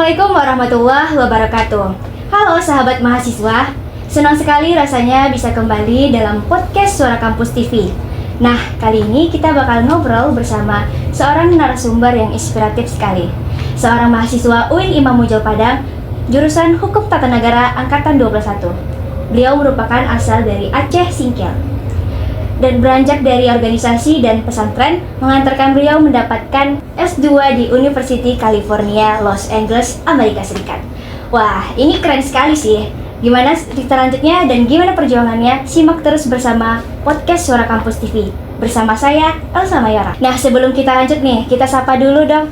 Assalamualaikum warahmatullahi wabarakatuh. Halo sahabat mahasiswa, senang sekali rasanya bisa kembali dalam podcast Suara Kampus TV. Nah, kali ini kita bakal ngobrol bersama seorang narasumber yang inspiratif sekali. Seorang mahasiswa UIN Imam Bonjol Padang, jurusan Hukum Tata Negara Angkatan 21. Beliau merupakan asal dari Aceh Singkil dan beranjak dari organisasi dan pesantren, mengantarkan beliau mendapatkan S2 di University California, Los Angeles, Amerika Serikat. Wah, ini keren sekali sih. Gimana cerita lanjutnya dan gimana perjuangannya? Simak terus bersama podcast Suara Kampus TV bersama saya, Elsa Mayora. Nah, sebelum kita lanjut nih, kita sapa dulu dong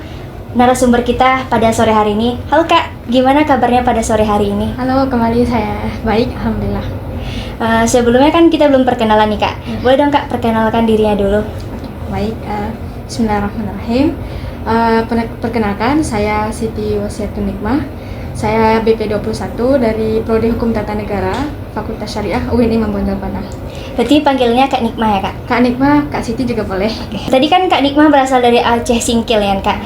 narasumber kita pada sore hari ini. Halo Kak, gimana kabarnya pada sore hari ini? Halo, kembali saya baik, alhamdulillah. Sebelumnya kan kita belum perkenalan nih Kak. Boleh dong Kak perkenalkan dirinya dulu. Baik, bismillahirrahmanirrahim. Perkenalkan, saya Siti Wasiatun Nikmah. Saya BP 21 dari Prodi Hukum Tata Negara, Fakultas Syariah UIN Imam Bonjol Padang. Berarti panggilnya Kak Nikmah ya Kak? Kak Nikmah, Kak Siti juga boleh. Oke. Tadi kan Kak Nikmah berasal dari Aceh Singkil ya Kak,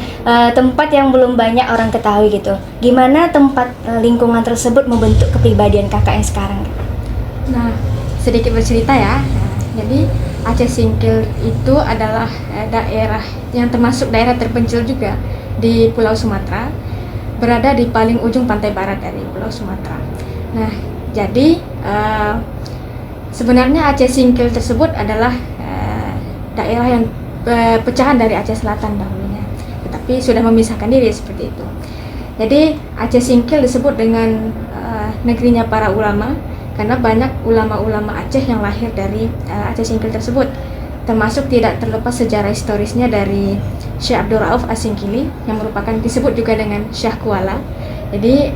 tempat yang belum banyak orang ketahui gitu. Gimana tempat lingkungan tersebut membentuk kepribadian kakak yang sekarang? Nah, sedikit bercerita ya. Jadi Aceh Singkil itu adalah daerah yang termasuk daerah terpencil juga di Pulau Sumatera, berada di paling ujung pantai barat dari Pulau Sumatera. Nah, jadi sebenarnya Aceh Singkil tersebut adalah daerah yang pecahan dari Aceh Selatan dahulunya, tetapi sudah memisahkan diri seperti itu. Jadi Aceh Singkil disebut dengan negerinya para ulama, karena banyak ulama-ulama Aceh yang lahir dari Aceh Singkil tersebut, termasuk tidak terlepas sejarah historisnya dari Syekh Abdul Rauf As-Singkili yang merupakan disebut juga dengan Syekh Kuala. Jadi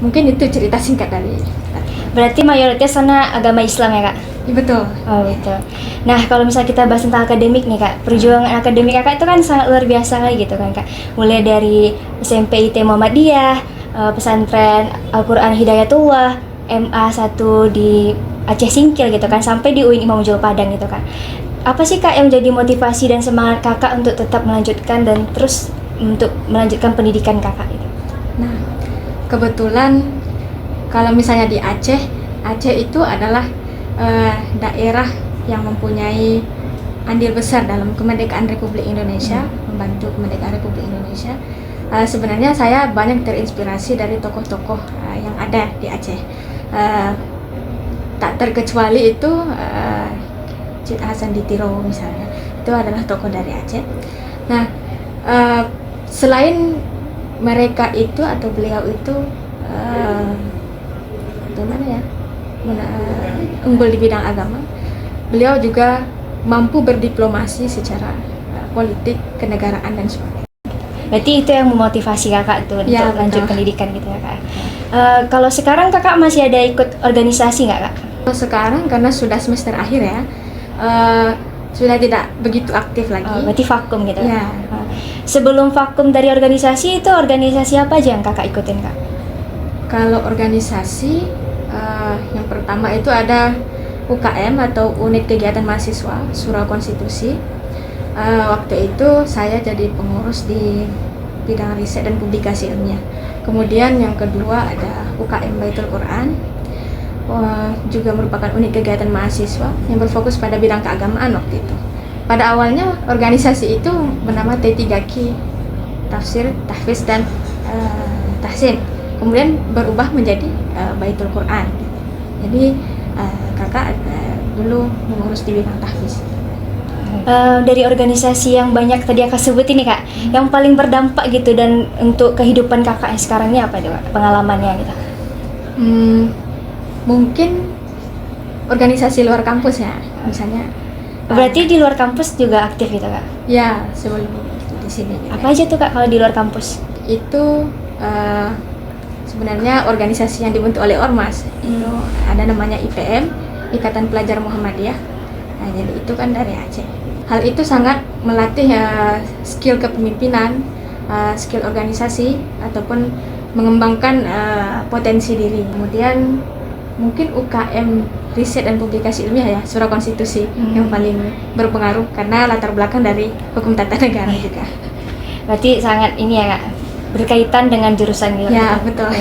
mungkin itu cerita singkat dari. Berarti mayoritas sana agama Islam ya Kak? Ya, betul. Oh betul. Nah, kalau misalnya kita bahas tentang akademik nih Kak, perjuangan akademik Kakak itu kan sangat luar biasa kali gitu kan Kak. Mulai dari SMP IT Muhammadiyah, pesantren Al-Quran Hidayatullah, MA1 di Aceh Singkil gitu kan, sampai di UIN Imam Bonjol Padang gitu kan. Apa sih Kak yang menjadi motivasi dan semangat Kakak untuk tetap melanjutkan dan terus untuk melanjutkan pendidikan Kakak itu? Nah, kebetulan kalau misalnya di Aceh itu adalah daerah yang mempunyai andil besar dalam kemerdekaan Republik Indonesia, membantu kemerdekaan Republik Indonesia. Sebenarnya saya banyak terinspirasi dari tokoh-tokoh yang ada di Aceh. Tak terkecuali itu Cid Hasan Ditiro misalnya, itu adalah tokoh dari Aceh. Nah, selain mereka itu atau beliau itu unggul di bidang agama, beliau juga mampu berdiplomasi secara politik, kenegaraan dan sebagainya. Berarti itu yang memotivasi Kakak tuh Ya, untuk lanjut betul. pendidikan gitu ya Kak. Kalau sekarang Kakak masih ada ikut organisasi nggak Kak? Sekarang karena sudah semester akhir ya, sudah tidak begitu aktif lagi. Berarti vakum gitu Ya. Sebelum vakum dari organisasi itu organisasi apa aja yang Kakak ikutin Kak? Kalau organisasi yang pertama itu ada UKM atau Unit Kegiatan Mahasiswa Surau Konstitusi. Waktu itu saya jadi pengurus di bidang riset dan publikasi ilmiah. Kemudian yang kedua ada UKM Baitul Quran, juga merupakan unit kegiatan mahasiswa yang berfokus pada bidang keagamaan waktu itu. Pada awalnya organisasi itu bernama T3Q, Tafsir, Tahfiz, dan Tahsin. Kemudian berubah menjadi Baitul Quran. Jadi kakak dulu mengurus di bidang tahfiz. Dari organisasi yang banyak tadi Kakak sebut ini Kak, yang paling berdampak gitu dan untuk kehidupan Kakak yang sekarang ini apa tuh Kak, pengalamannya gitu? Mungkin organisasi luar kampus ya, misalnya. Berarti di luar kampus juga aktif gitu Kak? Ya, sebelum di sini. Apa aja tuh Kak kalau di luar kampus? Itu sebenarnya organisasi yang dibentuk oleh Ormas. Itu ada namanya IPM, Ikatan Pelajar Muhammadiyah. Nah, jadi itu kan dari Aceh. Hal itu sangat melatih skill kepemimpinan, skill organisasi, ataupun mengembangkan potensi diri. Kemudian mungkin UKM riset dan publikasi ilmiah ya, Surau Konstitusi yang paling berpengaruh karena latar belakang dari hukum tata negara juga. Berarti sangat ini ya Kak, berkaitan dengan jurusan gitu. Ya, betul.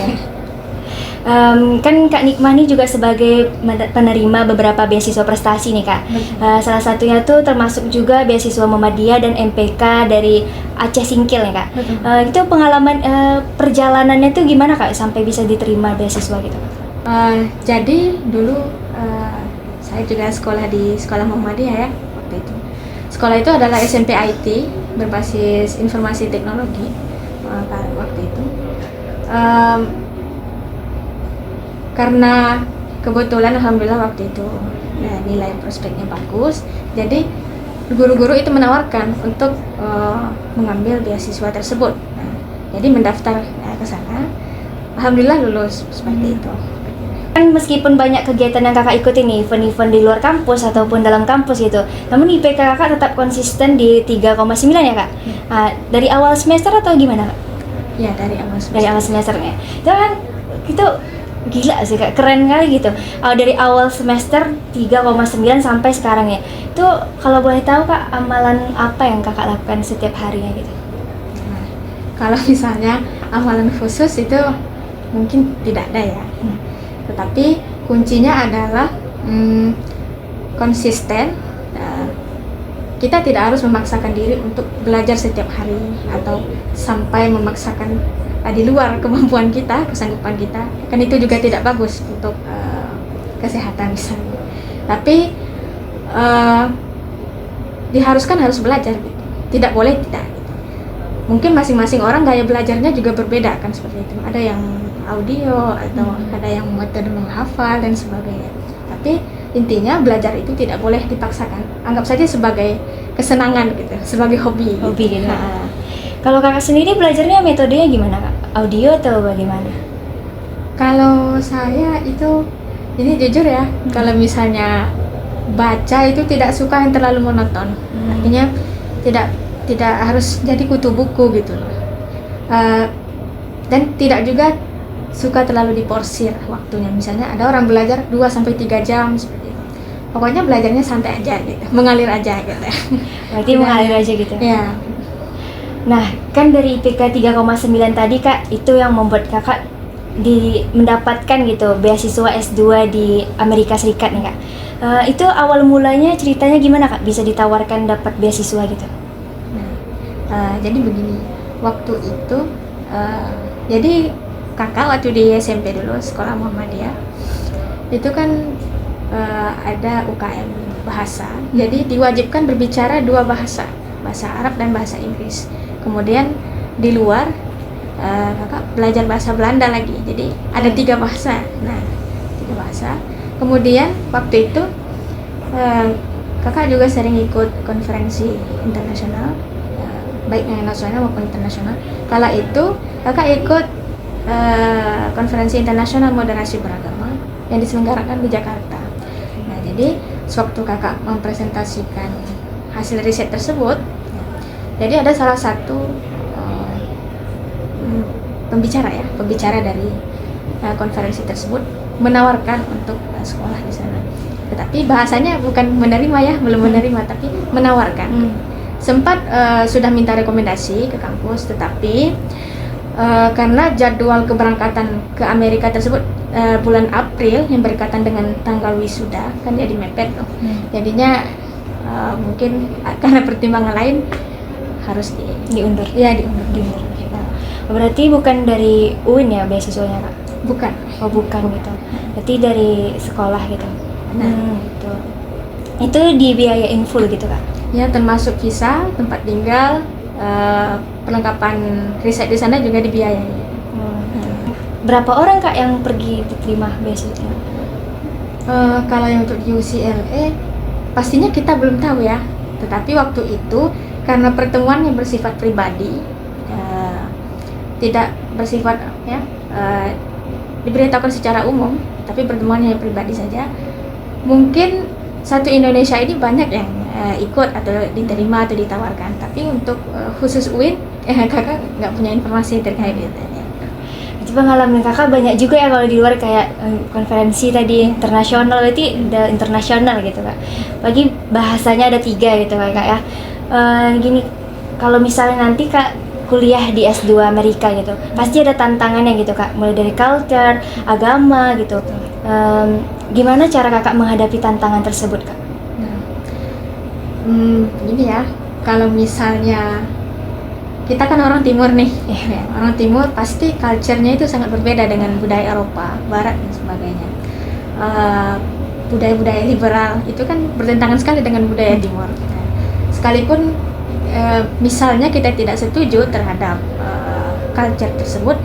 Kan Kak Nikmah nih juga sebagai penerima beberapa beasiswa prestasi nih Kak. Salah satunya tuh termasuk juga beasiswa Muhammadiyah dan MPK dari Aceh Singkil nih Kak. Itu pengalaman perjalanannya tuh gimana Kak sampai bisa diterima beasiswa gitu? Jadi dulu saya juga sekolah di sekolah Muhammadiyah ya waktu itu. Sekolah itu adalah SMP IT berbasis informasi teknologi waktu itu. Karena kebetulan alhamdulillah waktu itu nilai prospeknya bagus, jadi guru-guru itu menawarkan untuk mengambil beasiswa tersebut. Jadi mendaftar ke sana, alhamdulillah lulus seperti itu. Kan meskipun banyak kegiatan yang kakak ikutin nih, event-event di luar kampus ataupun dalam kampus gitu, namun IPK kakak tetap konsisten di 3,9 ya Kak? Dari awal semester atau gimana Kak? Ya, dari awal semester. Dari awal semesternya. Itu gila sih Kak, keren kali gitu. Dari awal semester 3,9 sampai sekarang ya. Itu kalau boleh tahu Kak, amalan apa yang kakak lakukan setiap harinya gitu? Nah, kalau misalnya amalan khusus itu mungkin tidak ada ya. Tetapi kuncinya adalah konsisten. Kita tidak harus memaksakan diri untuk belajar setiap hari atau sampai memaksakan di luar kemampuan kita, kesanggupan kita. Kan itu juga tidak bagus untuk kesehatan misalnya. Tapi diharuskan harus belajar gitu. Tidak boleh tidak gitu. Mungkin masing-masing orang gaya belajarnya juga berbeda kan seperti itu. Ada yang audio atau ada yang metode menghafal dan sebagainya. Tapi intinya belajar itu tidak boleh dipaksakan. Anggap saja sebagai kesenangan gitu, sebagai hobi. Hobi gitu. Kalau kakak sendiri belajarnya metodenya gimana Kak? Audio atau bagaimana? Kalau saya itu, ini jujur ya, kalau misalnya baca itu tidak suka yang terlalu monoton. Artinya tidak harus jadi kutu buku gitu loh. Dan tidak juga suka terlalu diporsir waktunya. Misalnya ada orang belajar 2-3 jam seperti itu. Pokoknya belajarnya santai aja gitu, mengalir aja gitu. Berarti mengalir aja gitu. Ya. Nah, kan dari IPK 3,9 tadi Kak, itu yang membuat kakak mendapatkan gitu beasiswa S2 di Amerika Serikat nih Kak. Itu awal mulanya ceritanya gimana Kak bisa ditawarkan dapat beasiswa gitu? Jadi begini, waktu itu jadi kakak waktu di SMP dulu sekolah Muhammadiyah itu kan ada UKM bahasa, jadi diwajibkan berbicara 2 bahasa Arab dan bahasa Inggris. Kemudian di luar kakak belajar bahasa Belanda lagi, jadi ada 3 bahasa. Nah, 3 bahasa. Kemudian waktu itu kakak juga sering ikut konferensi internasional, baik yang nasional maupun internasional. Kala itu kakak ikut konferensi internasional moderasi beragama yang diselenggarakan di Jakarta. Nah, jadi sewaktu kakak mempresentasikan hasil riset tersebut, jadi ada salah satu pembicara dari konferensi tersebut menawarkan untuk sekolah di sana. Tetapi bahasanya bukan menerima ya, belum menerima, tapi menawarkan. Sempat sudah minta rekomendasi ke kampus, tetapi karena jadwal keberangkatan ke Amerika tersebut bulan April yang berkaitan dengan tanggal wisuda, kan jadi mepet tuh. Jadinya mungkin karena pertimbangan lain harus diundur. Ya, diundur. Berarti bukan dari UIN ya beasiswanya Kak? Bukan. Oh, bukan gitu. Berarti dari sekolah gitu. Gitu. Itu dibiayain full gitu Kak? Ya, termasuk visa, tempat tinggal, perlengkapan riset di sana juga dibiayai. Berapa orang Kak yang pergi diterima beasiswa? Kalau yang untuk di UCLA pastinya kita belum tahu ya. Tetapi waktu itu karena pertemuan yang bersifat pribadi, tidak bersifat diberitahukan secara umum, tapi pertemuannya yang pribadi saja. Mungkin satu Indonesia ini banyak yang ikut atau diterima atau ditawarkan, tapi untuk khusus UIN kakak nggak punya informasi terkait itu. Itu pengalaman kakak banyak juga ya kalau di luar, kayak konferensi tadi internasional, berarti udah internasional gitu Kak. Bagi bahasanya ada 3 gitu Kak ya. Gini, kalau misalnya nanti Kak kuliah di S2 Amerika gitu, pasti ada tantangannya gitu Kak, mulai dari culture, agama gitu. Gimana cara Kakak menghadapi tantangan tersebut Kak? Gini ya, kalau misalnya kita kan orang timur nih, ya, orang timur pasti culture-nya itu sangat berbeda dengan budaya Eropa, Barat dan sebagainya. Budaya-budaya liberal itu kan bertentangan sekali dengan budaya timur. Sekalipun misalnya kita tidak setuju terhadap culture tersebut,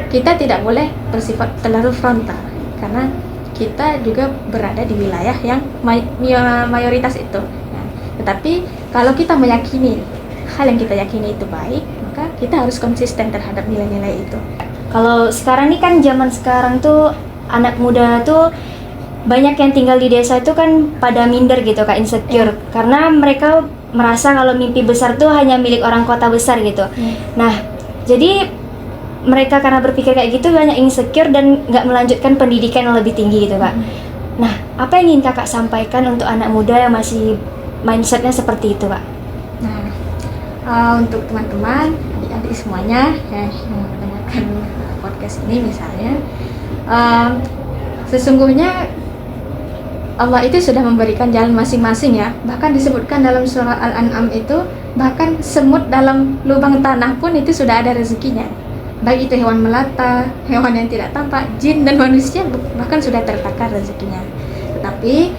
kita tidak boleh bersifat terlalu frontal, karena kita juga berada di wilayah yang mayoritas itu. Nah, tetapi kalau kita meyakini hal yang kita yakini itu baik, maka kita harus konsisten terhadap nilai-nilai itu. Kalau sekarang nih kan zaman sekarang tuh anak muda tuh banyak yang tinggal di desa itu kan pada minder gitu Kak, insecure, karena mereka merasa kalau mimpi besar tuh hanya milik orang kota besar gitu. Nah, jadi mereka karena berpikir kayak gitu banyak insecure dan nggak melanjutkan pendidikan yang lebih tinggi gitu Kak. Nah, apa yang ingin Kakak sampaikan untuk anak muda yang masih mindsetnya seperti itu Kak? Nah, untuk teman-teman, adik-adik semuanya yang mendengarkan podcast ini misalnya, sesungguhnya Allah itu sudah memberikan jalan masing-masing ya. Bahkan disebutkan dalam surah Al-An'am itu, bahkan semut dalam lubang tanah pun itu sudah ada rezekinya. Baik itu hewan melata, hewan yang tidak tampak, jin dan manusia bahkan sudah tertakar rezekinya. Tetapi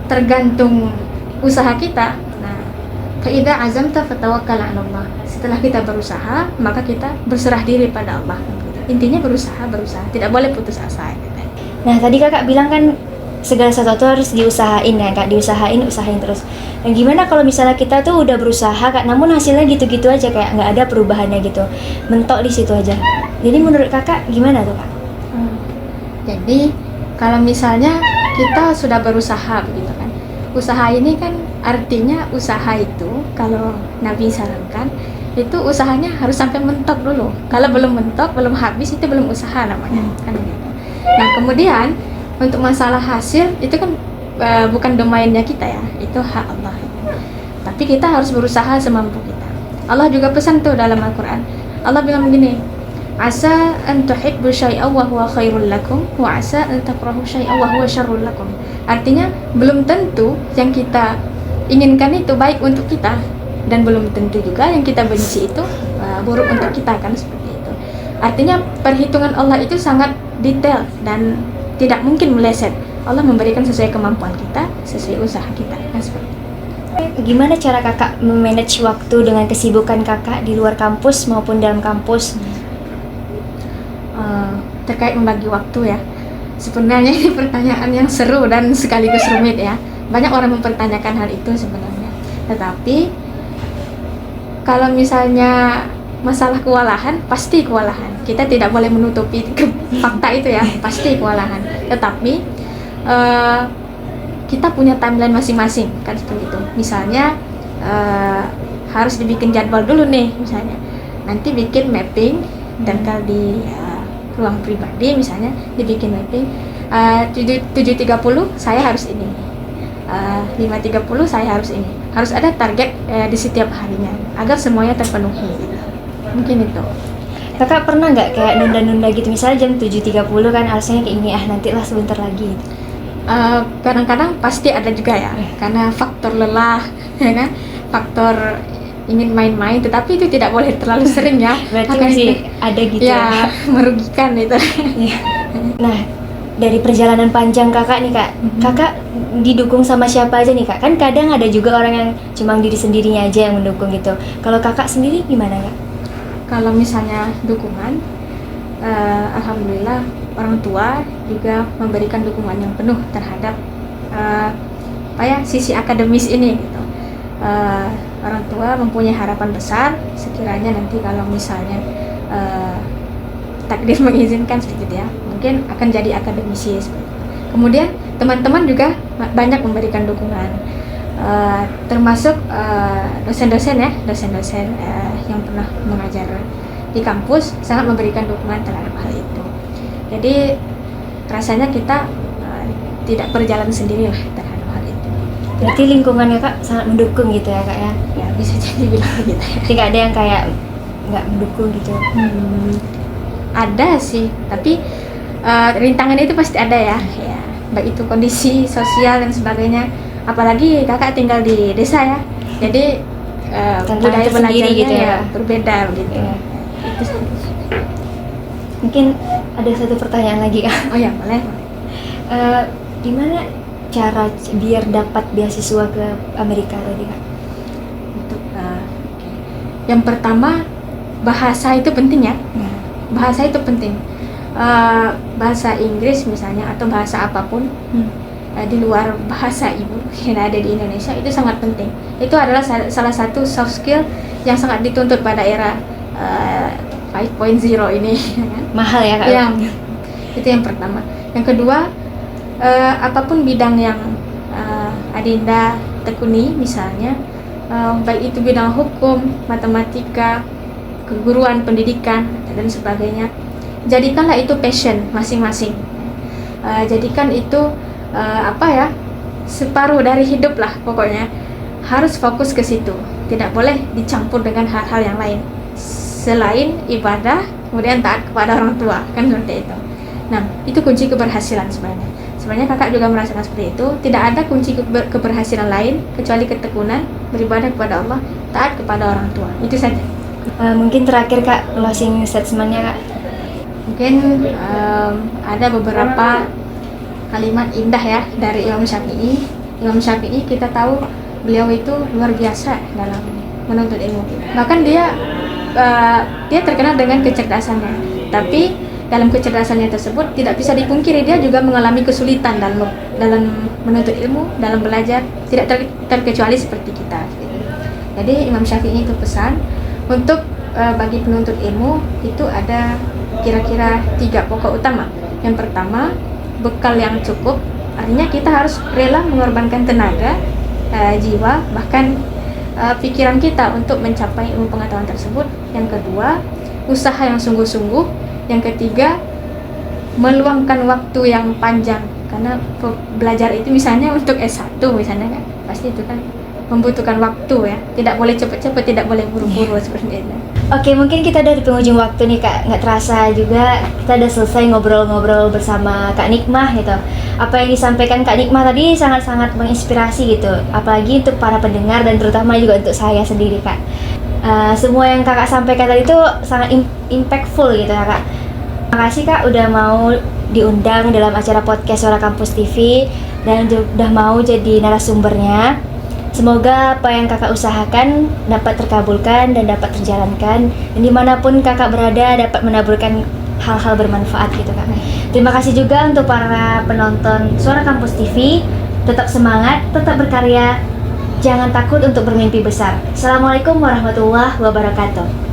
tergantung usaha kita. Nah, fa'idza azamta fatawakkal 'ala Allah. Setelah kita berusaha, maka kita berserah diri pada Allah. Intinya berusaha, tidak boleh putus asa. Nah, tadi Kakak bilang kan segala sesuatu harus diusahain ya Kak, usahain terus. Dan gimana kalau misalnya kita tuh udah berusaha Kak, namun hasilnya gitu-gitu aja, kayak nggak ada perubahannya gitu, mentok di situ aja. Jadi menurut Kakak gimana tuh Kak? Jadi kalau misalnya kita sudah berusaha begitu kan, usaha ini kan artinya usaha itu kalau Nabi sarankan itu usahanya harus sampai mentok dulu. Kalau belum mentok, belum habis, itu belum usaha namanya kan gitu. Nah, kemudian untuk masalah hasil itu kan bukan domainnya kita ya, itu hak Allah. Tapi kita harus berusaha semampu kita. Allah juga pesan tuh dalam Al-Quran. Allah bilang begini, asa an tuhibbu syai'an wa huwa khairul lakum wa asa an takrahu syai'an wa huwa syarrul lakum. Artinya belum tentu yang kita inginkan itu baik untuk kita, dan belum tentu juga yang kita benci itu buruk untuk kita, kan seperti itu. Artinya perhitungan Allah itu sangat detail dan tidak mungkin meleset. Allah memberikan sesuai kemampuan kita, sesuai usaha kita, kan seperti itu. Gimana cara Kakak memanage waktu dengan kesibukan Kakak di luar kampus maupun dalam kampus? Terkait membagi waktu ya, sebenarnya ini pertanyaan yang seru dan sekaligus rumit ya. Banyak orang mempertanyakan hal itu sebenarnya. Tetapi kalau misalnya masalah kewalahan, pasti kewalahan. Kita tidak boleh menutupi fakta itu ya, pasti kewalahan. Tetapi kita punya timeline masing-masing, kan seperti itu. Misalnya harus dibikin jadwal dulu nih, misalnya. Nanti bikin mapping, dan kalau di ruang pribadi misalnya dibikin mapping 7.30 saya harus ini, 5.30 saya harus ini. Harus ada target di setiap harinya agar semuanya terpenuhi gitu. Mungkin itu. Kakak pernah nggak kayak nunda-nunda gitu, misalnya jam 7.30 kan harusnya kayak ini, nantilah sebentar lagi gitu. Kadang-kadang pasti ada juga ya, karena faktor lelah ya kan, faktor ingin main-main, tetapi itu tidak boleh terlalu sering ya. Berarti masih ada gitu ya, merugikan itu. Nah, dari perjalanan panjang Kakak nih Kak, Kakak didukung sama siapa aja nih Kak? Kan kadang ada juga orang yang cuma diri sendirinya aja yang mendukung gitu. Kalau Kakak sendiri gimana Kak? Kalau misalnya dukungan, alhamdulillah orang tua juga memberikan dukungan yang penuh terhadap sisi akademis ini gitu. Orang tua mempunyai harapan besar sekiranya nanti kalau misalnya takdir mengizinkan seperti itu ya, mungkin akan jadi akademisi seperti itu. Kemudian teman-teman juga banyak memberikan dukungan, termasuk dosen-dosen yang pernah mengajar di kampus sangat memberikan dukungan terhadap hal itu. Jadi rasanya kita tidak berjalan sendiri lah terhadap hal itu. Berarti lingkungannya Kak sangat mendukung gitu ya Kak ya? Ya bisa jadi bilang gitu ya. Tidak ada yang kayak nggak mendukung gitu? Ada sih, tapi rintangan itu pasti ada ya. Ya, baik itu kondisi sosial dan sebagainya. Apalagi kakak tinggal di desa ya, jadi budaya tersendiri belajarnya gitu ya? berbeda gitu. Ya. Itu sih. Mungkin ada satu pertanyaan lagi Kak. Oh ya, boleh. Gimana cara biar dapat beasiswa ke Amerika tadi Kak? Untuk oke. Yang pertama, bahasa itu penting ya. Bahasa itu penting. Bahasa Inggris misalnya atau bahasa apapun di luar bahasa ibu yang ada di Indonesia itu sangat penting. Itu adalah salah satu soft skill yang sangat dituntut pada era 5.0 ini. Mahal ya Kak? Ya, itu yang pertama. Yang kedua, apapun bidang yang Adinda tekuni misalnya, baik itu bidang hukum, matematika, keguruan, pendidikan dan sebagainya, jadikanlah itu passion masing-masing. Jadikan itu separuh dari hidup lah pokoknya, harus fokus ke situ, tidak boleh dicampur dengan hal-hal yang lain selain ibadah, kemudian taat kepada orang tua, kan seperti itu. Nah, itu kunci keberhasilan sebenarnya kakak juga merasakan seperti itu. Tidak ada kunci keberhasilan lain kecuali ketekunan, beribadah kepada Allah, taat kepada orang tua, itu saja. Mungkin terakhir Kak, closing statement-nya Kak. Mungkin ada beberapa kalimat indah ya dari Imam Syafi'i. Imam Syafi'i kita tahu beliau itu luar biasa dalam menuntut ilmu. Bahkan dia terkenal dengan kecerdasannya. Tapi dalam kecerdasannya tersebut tidak bisa dipungkiri dia juga mengalami kesulitan dalam menuntut ilmu, dalam belajar, tidak terkecuali seperti kita. Jadi Imam Syafi'i itu pesan untuk bagi penuntut ilmu itu ada kira-kira 3 pokok utama. Yang pertama, bekal yang cukup, artinya kita harus rela mengorbankan tenaga, jiwa, bahkan pikiran kita untuk mencapai ilmu pengetahuan tersebut. Yang kedua, usaha yang sungguh-sungguh. Yang ketiga, meluangkan waktu yang panjang, karena belajar itu misalnya untuk S1 misalnya kan, pasti itu kan membutuhkan waktu ya, tidak boleh cepat-cepat, tidak boleh buru-buru seperti itu. Oke, mungkin kita dari penghujung waktu nih Kak, nggak terasa juga kita udah selesai ngobrol-ngobrol bersama Kak Nikmah gitu. Apa yang disampaikan Kak Nikmah tadi sangat-sangat menginspirasi gitu, apalagi untuk para pendengar dan terutama juga untuk saya sendiri Kak. Semua yang kakak sampaikan tadi itu sangat impactful gitu ya Kak. Makasih Kak udah mau diundang dalam acara podcast Suara Kampus TV dan udah mau jadi narasumbernya. Semoga apa yang kakak usahakan dapat terkabulkan dan dapat terjalankan, dan dimanapun kakak berada dapat menaburkan hal-hal bermanfaat gitu Kak. Terima kasih juga untuk para penonton Suara Kampus TV. Tetap semangat, tetap berkarya, jangan takut untuk bermimpi besar. Assalamualaikum warahmatullahi wabarakatuh.